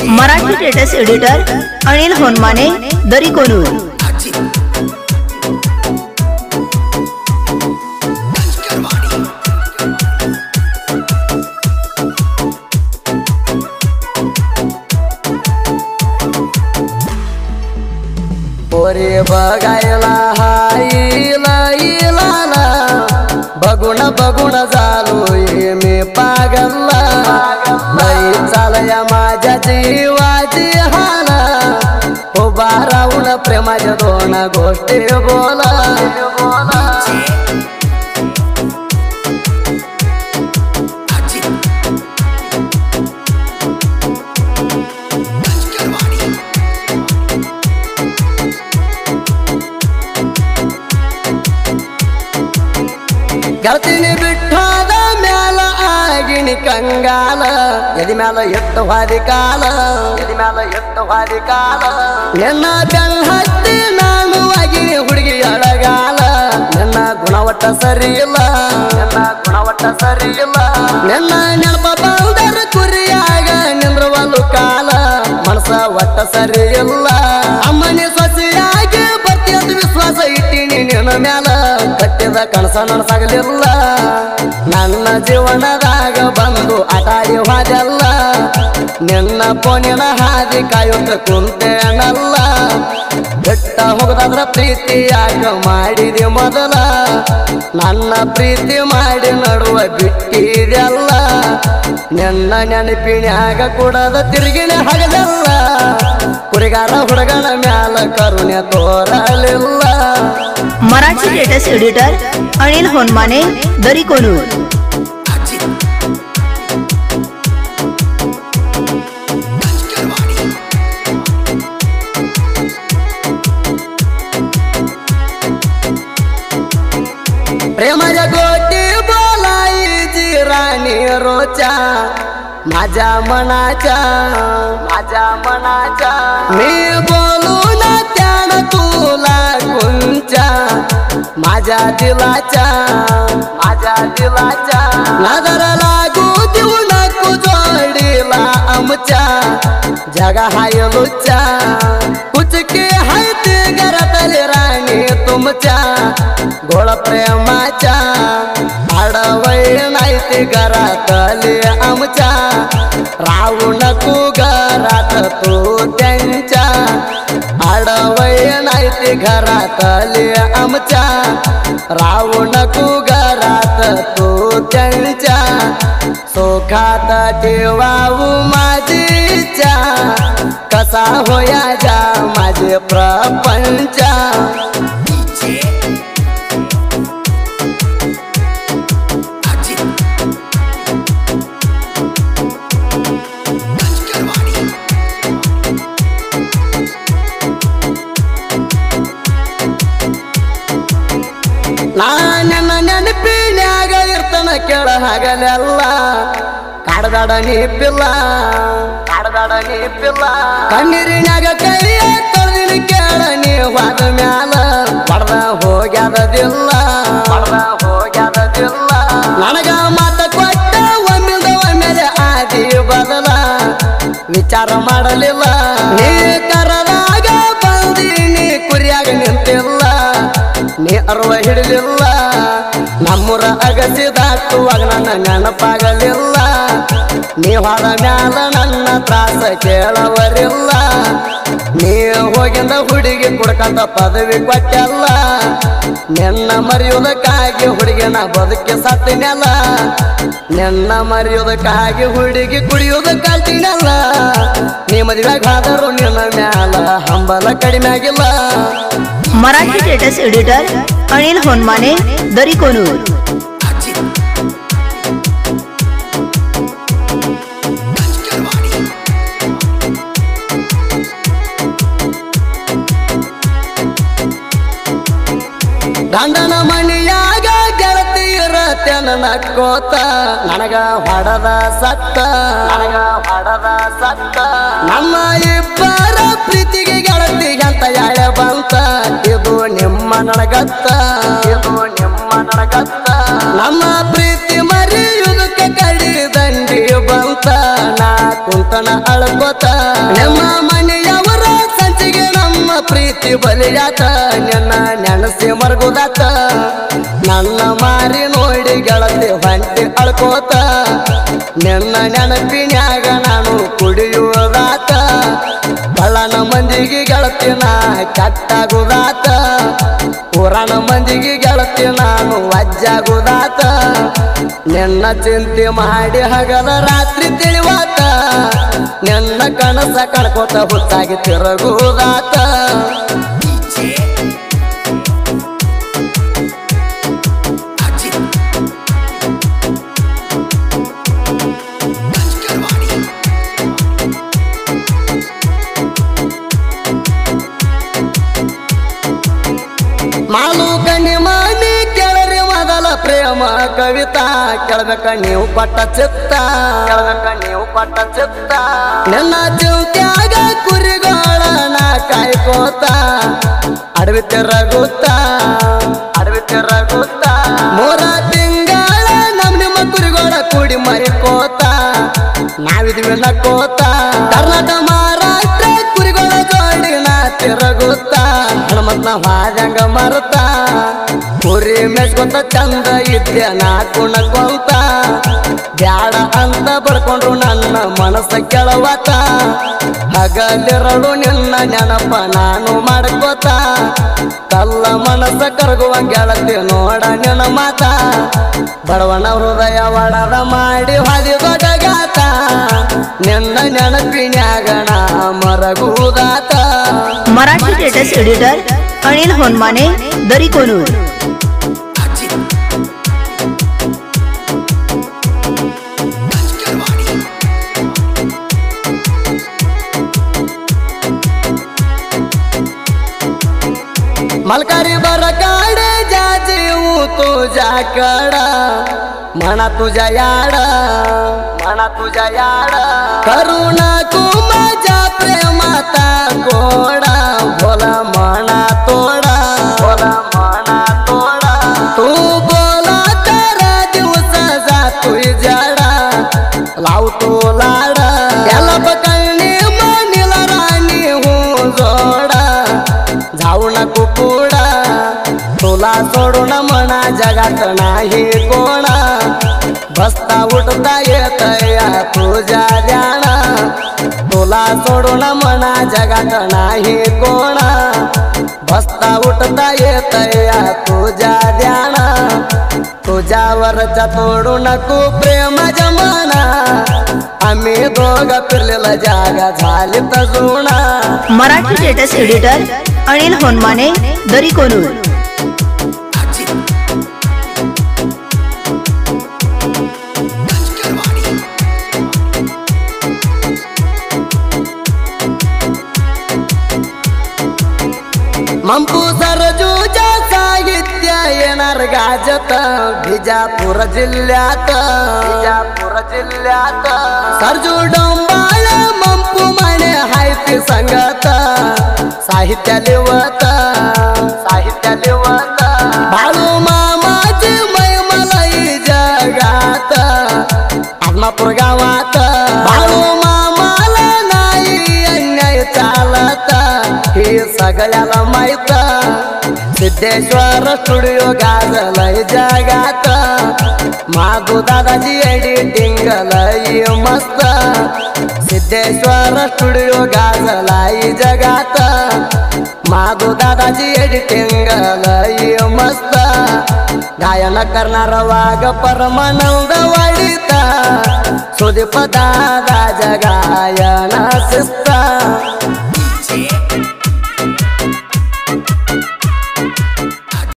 Marathi status editor Anil Honmane दरी कोनूर। पोरे बघायला हायला इलाला बघून बघून झालोय मी पागलला नाही चालया माझ्या जीवाची हाला उभा राहून प्रेमाच्या दोन गोष्टी बोला ಗೆಳತಿನಿ ಬಿಟ್ಟಾದ ಮ್ಯಾಲ ಆಗಿನಿ ಕಂಗಾಲ ಎದಿ ಮ್ಯಾಲ ಎಟ್ಟು ಹಾದಿ ಕಾಲ ನಿನ್ನ ಬೆನ್ನ ಹತ್ತಿ ನಾನು ಆಗಿನಿ ಹುಡುಗಿ ಅಳಗಾಲ ನಿನ್ನ ಗುಣವಟ್ಟ ಸರಿ ಇಲ್ಲ ನಿನ್ನ ನೆನಪ ಬಂದರ ಕುರಿಯಾಗ ನಿಂದ್ರವಲ್ಲು ಕಾಲ ಮನಸ ಒಟ್ಟ ಸರಿ ಇಲ್ಲ ಅಮ್ಮನಿ ಸೊಸೆಯಾಗಿ ಬರ್ತಿಯದ ವಿಶ್ವಾಸ ಇಟ್ಟಿನಿ ನಿನ್ನ ಮ್ಯಾಲ ಕಟ್ಟಿದ ಕನಸ ನನಸಾಗಲಿಲ್ಲ ನನ್ನ ಜೀವನದಾಗ ಬಂದು ಆಟಾಡಿ ಹೋದಲ್ಲ ನಿನ್ನ ಪೋನಿನ ಹಾದಿ ಕಾಯುತ್ತ ಕುಂತೇನಲ್ಲ ಬೆಟ್ಟ ಹೋಗದಾದ್ರ ಪ್ರೀತಿ ಯಾಕ ಮಾಡಿದೆ ಮೊದಲ ನನ್ನ ಪ್ರೀತಿ ಮಾಡಿ ನಡುವ ಬಿಟ್ಟಿದೆಲ್ಲ ನಿನ್ನ ನೆನಪಿನ್ಯಾಗ ಕೂಡದ ತಿರುಗಿನ ಹಗಲಲ್ಲ ಕುರಿಗಾರ ಹುಡುಗನ ಮ್ಯಾಲ ಕರುಣೆ ತೋರಲಿಲ್ಲ। मराठी स्टेटस एडिटर अनिल होनमाने दरी कोनूर। प्रेमाच्या गोटी बोलायची राणी रोचा माझ्या मनाच्या मी बोलू ना त्यानं तुला गुंचा माझ्या दिलाच्या नजर लागू देऊ नको जोडीला आमच्या जगा हाय लुच्चा कुचके हाय ते घरातले राणी तुमच्या गोड प्रेमाच्या आडवय नाही ते घरातले आमच्या राहू नको घरात तू त्यांच्या आडवय नाही ते घरातले आमच्या राहू नको घरात तू त्यांच्या सुखात ठेवाऊ माझी इच्छा कसा होया जा माझे प्रपंच ನನ್ನ ನೆನಪಿನ್ಯಾಗ ಇರ್ತನ ಕೆಳ ಹಗಲೆಲ್ಲ ಕಾಡದಾಡ ನೀಪಿಲ್ಲ ಕಣ್ಣೀರಿನ್ಯಾಗ ಕೈಯ ತೊಳೆದಿನ ಕೇಳ ನೀ ಹೋದ ಮ್ಯಾಲ ಪಡ್ದ ಹೋಗ್ಯಾದದಿಲ್ಲ ನನಗ ಮಾತ ಕೊಟ್ಟ ಒಮ್ಮೆಲೆ ಆದಿ ಬದಲ ವಿಚಾರ ಮಾಡಲಿಲ್ಲ ನೀ ಕರದಾಗ ಬಂದೀನಿ ಕುರಿಯಾಗ ನಿಂತಿಲ್ಲ ನೀ ಅರ್ವ ಹಿಡಲಿಲ್ಲ ನಮ್ಮೂರ ಅಗಸಿ ದಾಟುವಾಗ ನನ್ನ ನೆನಪಾಗಲಿಲ್ಲ ನೀ ಹೊರ ಮ್ಯಾಲ ನನ್ನ ತ್ರಾಸ ಕೇಳವರಿಲ್ಲ ನೀ ಹೋಗಿಂದ ಹುಡುಗಿ ಕುಡ್ಕಂತ ಪದವಿ ಕೊಟ್ಟಲ್ಲ ನಿನ್ನ ಮರೆಯುವುದಕ್ಕಾಗಿ ಹುಡುಗಿನ ಬದುಕಿ ಸತ್ತಿನಲ್ಲ ನಿನ್ನ ಮರೆಯುವುದಕ್ಕಾಗಿ ಹುಡುಗಿ ಕುಡಿಯುವುದ ಕಲ್ತಿನಲ್ಲ ನೀ ಮದುವೆಗೆ ಹೋದರು ನಿನ್ನ ಮ್ಯಾಲ ಹಂಬಲ ಕಡಿಮೆ ಆಗಿಲ್ಲ। मराठी स्टेटस एडिटर अनिल होनमाने दरी कोनूर। ಗಂಡನ ಮನೆಯಾಗ ಗೆಳತಿಯರ ತೆನ ನಕ್ಕೋತ ನನಗ ಹೊಡದ ಸತ್ತ ನಮ್ಮ ಇಬ್ಬರ ಪ್ರೀತಿಗೆ ಗೆಳತಿಗೆ ಅಂತ ಯಾಳೆ ಬಂತ ಇದು ನಿಮ್ಮ ನನಗತ್ತ ನಮ್ಮ ಪ್ರೀತಿ ಮರೆಯುವುದಕ್ಕೆ ಕಡಿ ದಂಡಿ ಬಂತ ನಾ ಕುಂತ ಅಂತನ ಅಳ್ಕೋತ ನಮ್ಮ ಮನೆಯವರ ಸಂಚಿಗೆ ನಮ್ಮ ಪ್ರೀತಿ ಬಲಿಯಾತ ನಿನ್ನ ನೆನಸಿ ಮರ್ಗುದಾತ ನನ್ನ ಮಾರಿ ನೋಡಿ ಗೆಳತಿ ಹೊಂಟಿ ಅಳ್ಕೋತ ನಿನ್ನ ನೆನಪಿನ್ಯಾಗ ನಾನು ಕುಡಿಯುವುದಾತ ಬಳ್ಳನ ಮಂದಿಗೆ ಗೆಳತಿನ ಕೆಟ್ಟಾಗುದಾತ ಪುರಾಣ ಮಂದಿಗೆ ಗೆಳತಿ ನಾನು ವಜ್ಜಾಗುದಾತ ನಿನ್ನ ಚಿಂತೆ ಮಾಡಿ ಹಗಲ ರಾತ್ರಿ ತಿಳಿವಾತ ನಿನ್ನ ಕನಸ ಕಳ್ಕೋತ ಹುಚ್ಚಾಗಿ ತಿರುಗುದಾತ ಮಾಲು ಕಣ್ಣಿ ಮಾನಿ ಕೆಳರಿ ಮೊದಲ ಪ್ರೇಮ ಕವಿತಾ ಕೆಳಬೇಕ ನೀವು ಪಟ್ಟ ಚಿತ್ತ ನನ್ನ ಚಿಂತ್ಯಾಗ ಕುರಿಗೋಳನ ಕಾಯ್ಕೋತ ಅಡವಿ ತಿರಗುತ್ತ ಮೂರ ತಿಂಗಳ ನಿಮ್ಮ ಕುರಿಗೋಳ ಕೂಡಿ ಮರಿಕೋತ ನಾವಿದ್ವಿ ನಕ್ಕೋತ ಕರ್ನಾಟಕ ಮಹಾರಾಷ್ಟ್ರ ಕುರಿಗೋಳ ಜೋಡಿನ ತಿರಗುತ್ತ ಹನುಮತ್ನ ಹಾದಂಗ ಮರುತ ಕುರಿ ಮೆಚ್ಕೊಂತ ಚಂದ ಇದ್ದೆ ನಾ ಕುಣಕೊಂತ ಬ್ಯಾಡ ಅಂತ ಬರ್ಕೊಂಡ್ರು ನನ್ನ ಮನಸ್ಸ ಕೆಳವತ ಹಗಲಿರಳು ನಿನ್ನ ನೆನಪ ನಾನು ಮಾಡ್ಕೋತ ಕಲ್ಲ ಮನಸ್ಸ ಕರಗುವ ಗೆಳತಿ ನೋಡ ನಿನ್ನ ಮಾತ ಬಡವನ ಹೃದಯ ಒಡದ ಮಾಡಿ ಹಾದಿ ದೊಡ್ಡಗಾತ ನಿನ್ನ ನೆನಪಿನ್ಯಾಗ ನಾ ಮರಗುದಾತ मराठी लेटेस्ट एडिटर अनिल होनमाने दरी कोनूर मलकारी बरकाडे जाजीवू तुझ्याकडं म्हणा तुझ्या याड करुणा तू माझ्या प्रेमाता गोडा बोला म्हणा तोडा तू बोला तर दिवस जातोय जाडा लावतो लाड त्याला पकडणे मानीला राणी हो जोडा जाऊ नको पुढा तुला सोडून म्हणा जगात नाही कोणा बसता उठता येत या तुझ्या ध्यान तुला सोडून म्हणा जगात नाही कोणा बसता उठता येत या तुझ्या ध्यान तुझ्यावरचा तोडू नको प्रेम जमाना आम्ही दोघ फिरलेला जागा झाली जुना मराठी लेटेस्ट एडिटर अनिल होनमाने दरी कोनूर मंपू सरजूच्या साहित्य येणार गाजत बिजापूर जिल्ह्यात सरजू डोंबाळ मंपू माने हायती संगत साहित्य लिवत बाळू मामाची मैमलाई जगात आत्मापूर गावात बाळू मामाला नाही अन्याय चालत हे सगळ्याला माहित सिद्धेश्वर स्टुडिओ गाजलय जगात माधू दादाजी एडिटिंग लय मस्त सिद्धेश्वर स्टुडिओ गाजलय जगात माधू दादाजी एडिटिंग लय मस्त गायन करणार वाघ परमानंद वाढीत सुदीप दादा जगायन शिस्त